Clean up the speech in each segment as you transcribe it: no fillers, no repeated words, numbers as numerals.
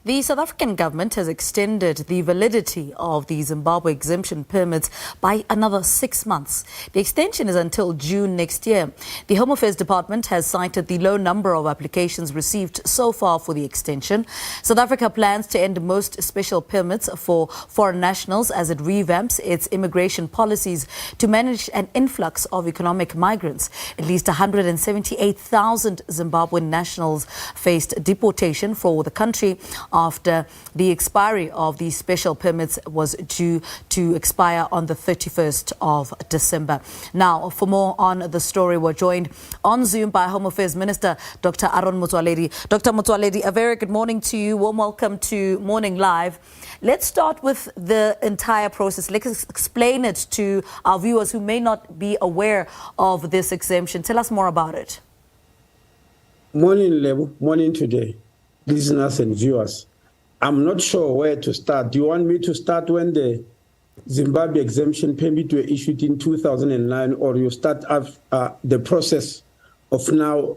The South African government has extended the validity of the Zimbabwe exemption permits by another 6 months. The extension is until June next year. The Home Affairs Department has cited the low number of applications received so far for the extension. South Africa plans to end most special permits for foreign nationals as it revamps its immigration policies to manage an influx of economic migrants. At least 178,000 Zimbabwean nationals faced deportation for the country after the expiry of the special permits was due to expire on the 31st of December. Now, for more on the story, we're joined on Zoom by Home Affairs Minister Dr. Aaron Motsoaledi. Dr. Motsoaledi, a very good morning to you. Warm welcome to Morning Live. Let's start with the entire process. Let's explain it to our viewers who may not be aware of this exemption. Tell us more about it. Morning, Lebo. Morning today, listeners and viewers. I'm not sure where to start. Do you want me to start when the Zimbabwe exemption permit were issued in 2009, or you start the process of now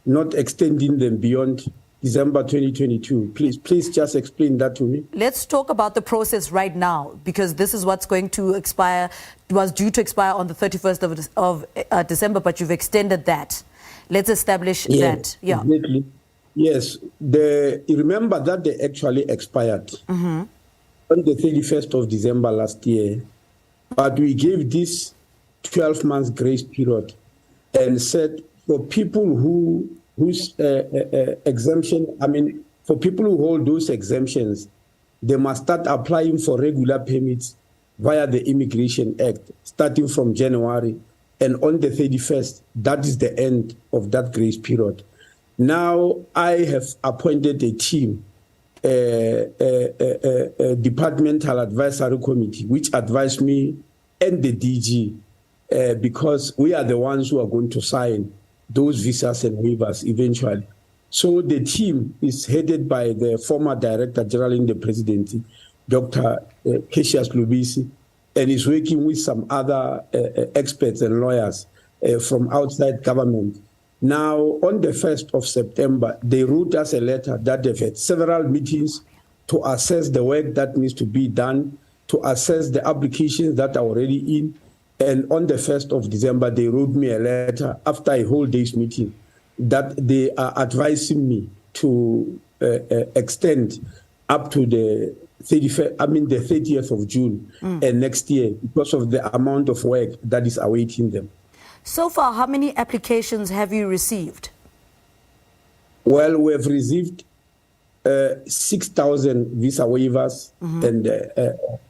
not extending them beyond December 2022? Please just explain that to me. Let's talk about the process right now, because this is what's going to expire, was due to expire on the 31st of December, but you've extended that. Let's establish that. Yeah. Exactly. Yes. Remember that they actually expired on the 31st of December last year, but we gave this 12 months grace period and said for people whose exemption, for people who hold those exemptions, they must start applying for regular permits via the Immigration Act starting from January. And on the 31st, that is the end of that grace period. Now, I have appointed a team, a departmental advisory committee, which advised me and the DG, because we are the ones who are going to sign those visas and waivers eventually. So the team is headed by the former Director General in the Presidency, Dr. Cassius Lubisi, and is working with some other experts and lawyers from outside government. Now, on the 1st of September, they wrote us a letter that they've had several meetings to assess the work that needs to be done, to assess the applications that are already in. And on the 1st of December, they wrote me a letter after a whole day's meeting that they are advising me to extend up to the 30th of June and next year, because of the amount of work that is awaiting them. So far, how many applications have you received? Well, we have received 6,000 visa waivers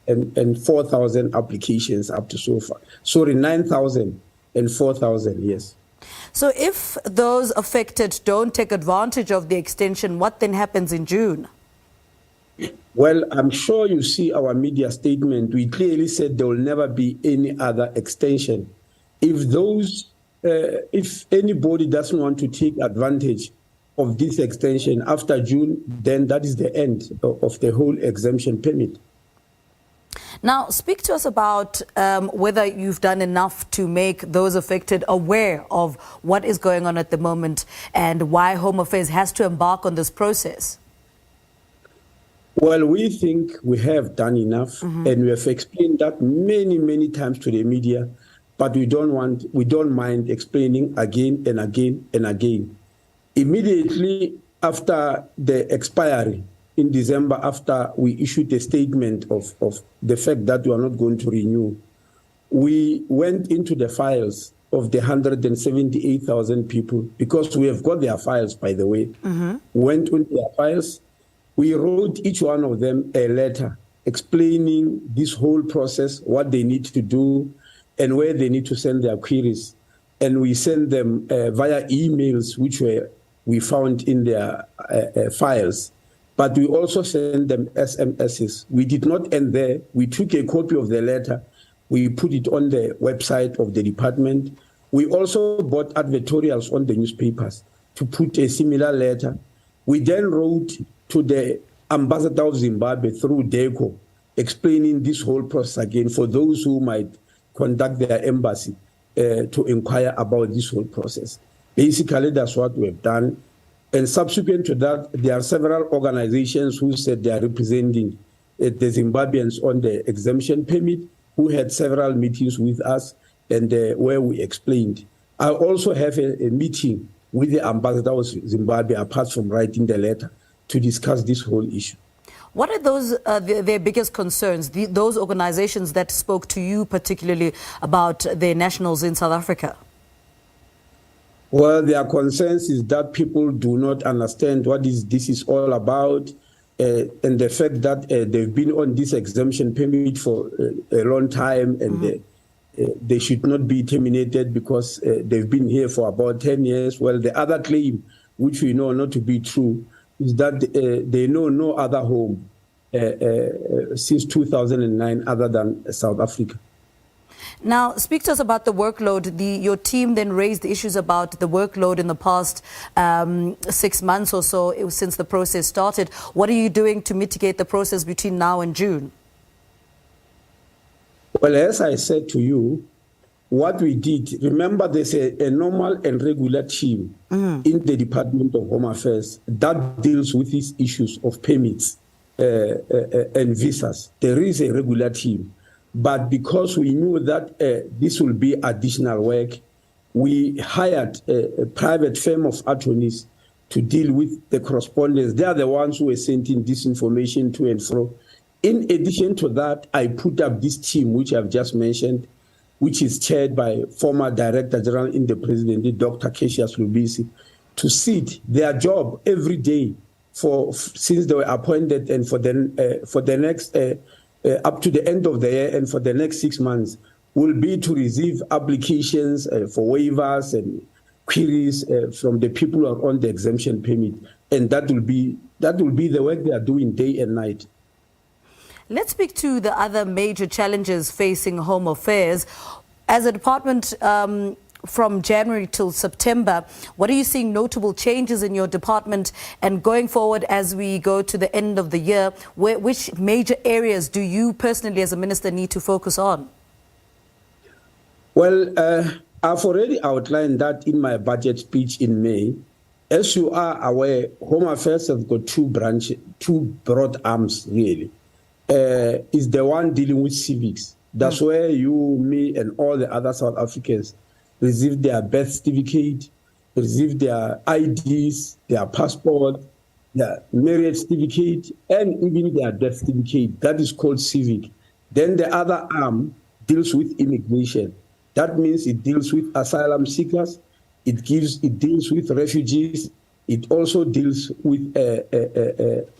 and 4,000 applications up to so far. Sorry, 9,000 and 4,000, yes. So if those affected don't take advantage of the extension, what then happens in June? Well, I'm sure you see our media statement. We clearly said there will never be any other extension. If anybody doesn't want to take advantage of this extension after June, then that is the end of the whole exemption permit. Now, speak to us about whether you've done enough to make those affected aware of what is going on at the moment and why Home Affairs has to embark on this process. Well, we think we have done enough, and we have explained that many times to the media, but we don't mind explaining again and again and again. Immediately after the expiry in December, after we issued a statement of the fact that we are not going to renew, we went into the files of the 178,000 people, because we have got their files, by the way, went into their files. We wrote each one of them a letter explaining this whole process, what they need to do, and where they need to send their queries. And we sent them via emails, which we found in their files. But we also sent them SMSs. We did not end there. We took a copy of the letter. We put it on the website of the department. We also bought advertorials on the newspapers to put a similar letter. We then wrote to the ambassador of Zimbabwe through DECO, explaining this whole process again for those who might contact their embassy to inquire about this whole process. Basically, that's what we have done. And subsequent to that, there are several organizations who said they are representing the Zimbabweans on the exemption permit, who had several meetings with us and where we explained. I also have a meeting with the ambassador of Zimbabwe, apart from writing the letter, to discuss this whole issue. What are those their biggest concerns, those organizations that spoke to you particularly about their nationals in South Africa? Well, their concerns is that people do not understand what this is all about, and the fact that they've been on this exemption permit for a long time, and they should not be terminated because they've been here for about 10 years. Well, the other claim, which we know not to be true, is that they know no other home since 2009 other than South Africa. Now, speak to us about the workload. Your team then raised issues about the workload in the past 6 months or so since the process started. What are you doing to mitigate the process between now and June? Well, as I said to you, what we did, remember there's a normal and regular team in the Department of Home Affairs that deals with these issues of permits and visas. There is a regular team. But because we knew that this will be additional work, we hired a private firm of attorneys to deal with the correspondence. They are the ones who are sending this information to and fro. In addition to that, I put up this team, which I've just mentioned, which is chaired by former Director General in the Presidency, Dr. Cassius Lubisi, to sit their job every day since they were appointed and for the next up to the end of the year and for the next 6 months will be to receive applications for waivers and queries from the people who are on the exemption permit, and that will be the work they are doing day and night. Let's speak to the other major challenges facing Home Affairs. As a department, from January till September, what are you seeing notable changes in your department? And going forward as we go to the end of the year, which major areas do you personally as a minister need to focus on? Well, I've already outlined that in my budget speech in May. As you are aware, Home Affairs have got two broad arms, really. Is the one dealing with civics. That's where you, me, and all the other South Africans receive their birth certificate, receive their IDs, their passport, their marriage certificate, and even their death certificate. That is called civic. Then the other arm deals with immigration. That means it deals with asylum seekers, it deals with refugees, it also deals with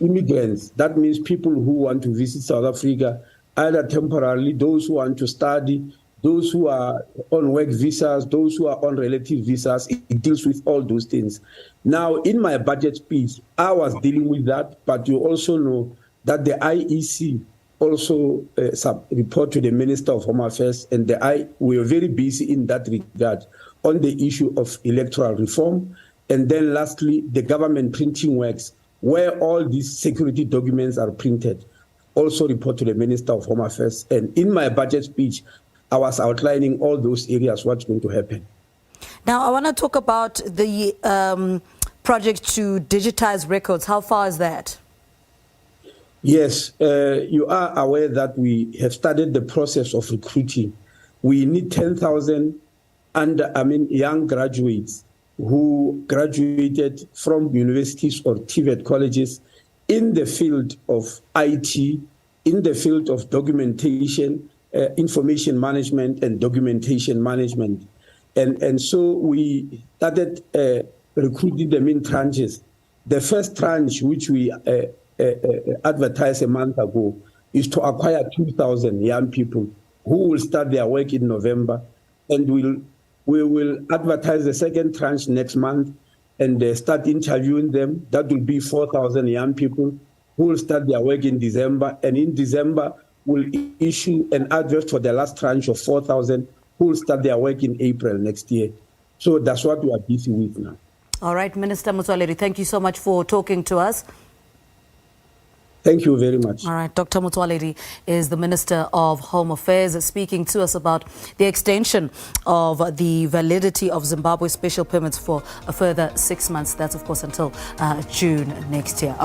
immigrants. That means people who want to visit South Africa, either temporarily, those who want to study, those who are on work visas, those who are on relative visas. It deals with all those things. Now, in my budget speech, I was dealing with that, but you also know that the IEC also report to the Minister of Home Affairs, and we are very busy in that regard on the issue of electoral reform. And then lastly, the government printing works, where all these security documents are printed, also report to the Minister of Home Affairs. And in my budget speech, I was outlining all those areas, what's going to happen. Now, I want to talk about the project to digitize records. How far is that? Yes, you are aware that we have started the process of recruiting. We need 10,000 young graduates who graduated from universities or TVET colleges in the field of IT, in the field of documentation, information management and documentation management. And so we started recruiting them in tranches. The first tranche, which we advertised a month ago, is to acquire 2,000 young people who will start their work in November. And we will advertise the second tranche next month and start interviewing them. That will be 4,000 young people who will start their work in December. And in December, we'll issue an advert for the last tranche of 4,000 who will start their work in April next year. So that's what we are busy with now. All right, Minister Motsoaledi, thank you so much for talking to us. Thank you very much. All right. Dr. Mutwaledi is the Minister of Home Affairs, speaking to us about the extension of the validity of Zimbabwe special permits for a further 6 months. That's, of course, until June next year.